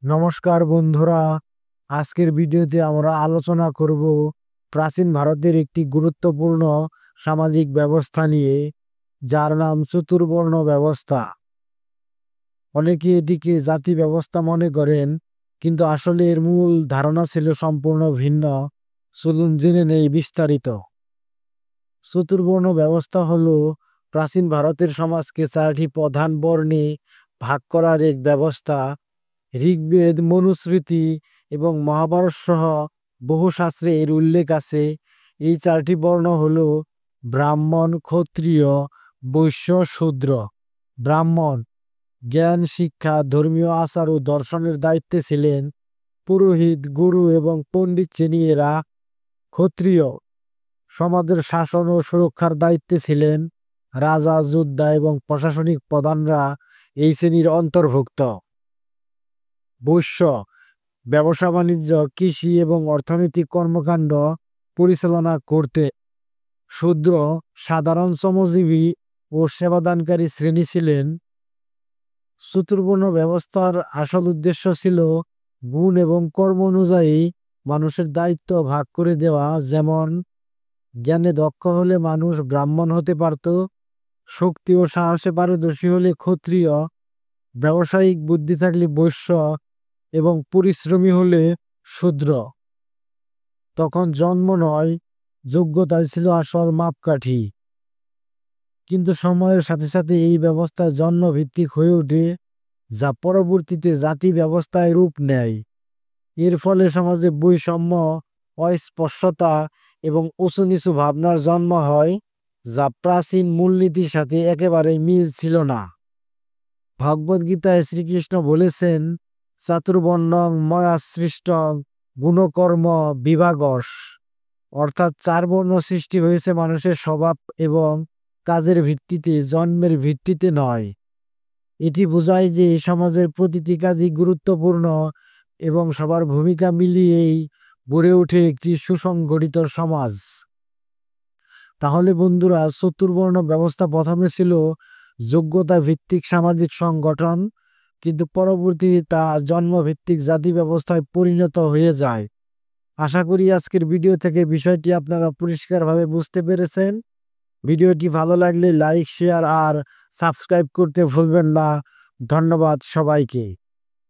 নমস্কার বন্ধুরা, আজকের ভিডিওতে আমরা আলোচনা করব প্রাচীন ভারতের একটি গুরুত্বপূর্ণ সামাজিক ব্যবস্থা নিয়ে, যার নাম চতুর্বর্ণ ব্যবস্থা। অনেকে এটিকে জাতি ব্যবস্থা মনে করেন, কিন্তু আসলে এর মূল ধারণা ছিল সম্পূর্ণ ভিন্ন। চলুন জেনে নেই বিস্তারিত। চতুর্বর্ণ ব্যবস্থা হলো প্রাচীন ভারতের সমাজকে চারটি প্রধান বর্ণে ভাগ করার এক ব্যবস্থা। ঋগ্বেদ, মনুস্মৃতি এবং মহাভারত সহ বহু শাস্ত্রে এর উল্লেখ আছে। এই চারটি বর্ণ হল ব্রাহ্মণ, ক্ষত্রিয়, বৈশ্য, শূদ্র। ব্রাহ্মণ জ্ঞান, শিক্ষা, ধর্মীয় আচার ও দর্শনের দায়িত্বে ছিলেন। পুরোহিত, গুরু এবং পণ্ডিত শ্রেণী এরা। ক্ষত্রিয় সমাজের শাসন ও সুরক্ষার দায়িত্বে ছিলেন। রাজা, যোদ্ধা এবং প্রশাসনিক প্রধানরা এই শ্রেণীর অন্তর্ভুক্ত। বৈশ্য ব্যবসা বাণিজ্য, কৃষি এবং অর্থনৈতিক কর্মকাণ্ড পরিচালনা করতে। শূদ্র সাধারণ শ্রমজীবী ও সেবাদানকারী শ্রেণী ছিলেন। চতুর্বর্ণ ব্যবস্থার আসল উদ্দেশ্য ছিল গুণ এবং কর্ম অনুযায়ী মানুষের দায়িত্ব ভাগ করে দেওয়া। যেমন, জ্ঞানে দক্ষ হলে মানুষ ব্রাহ্মণ হতে পারত, শক্তি ও সাহসে পারদর্শী হলে ক্ষত্রিয়, ব্যবসায়িক বুদ্ধি থাকলে বৈশ্য এবং পরিশ্রমী হলে শূদ্র। তখন জন্ম নয়, যোগ্যতাই ছিল আসল মাপকাঠি। কিন্তু সময়ের সাথে সাথে এই ব্যবস্থা জন্মভিত্তিক হয়ে ওঠে, যা পরবর্তীতে জাতি ব্যবস্থায় রূপ নেয়। এর ফলে সমাজে বৈষম্য, অস্পৃশ্যতা এবং উঁচু নিচু ভাবনার জন্ম হয়, যা প্রাচীন মূলনীতির সাথে একেবারেই মিল ছিল না। ভগবদ্গীতায় শ্রীকৃষ্ণ বলেছেন, চাতুর্বর্ণং ময়া সৃষ্টং গুণকর্ম বিভাগশ, অর্থাৎ চার বর্ণ সৃষ্টি হয়েছে মানুষের স্বভাব এবং কাজের ভিত্তিতে, জন্মের ভিত্তিতে নয়। এটি বোঝায় যে সমাজের প্রতিটি কাজই গুরুত্বপূর্ণ এবং সবার ভূমিকা মিলিয়েই গড়ে ওঠে একটি সুসংগঠিত সমাজ। তাহলে বন্ধুরা, চতুর্বর্ণ ব্যবস্থা প্রথমে ছিল যোগ্যতা ভিত্তিক সামাজিক সংগঠন, কিন্তু পরবর্তীতে তা জন্মভিত্তিক জাতি ব্যবস্থায় পরিণত হয়ে যায়। আশা করি আজকের ভিডিও থেকে বিষয়টি আপনারা পরিষ্কারভাবে বুঝতে পেরেছেন। ভিডিওটি ভালো লাগলে লাইক, শেয়ার আর সাবস্ক্রাইব করতে ভুলবেন না। ধন্যবাদ সবাইকে।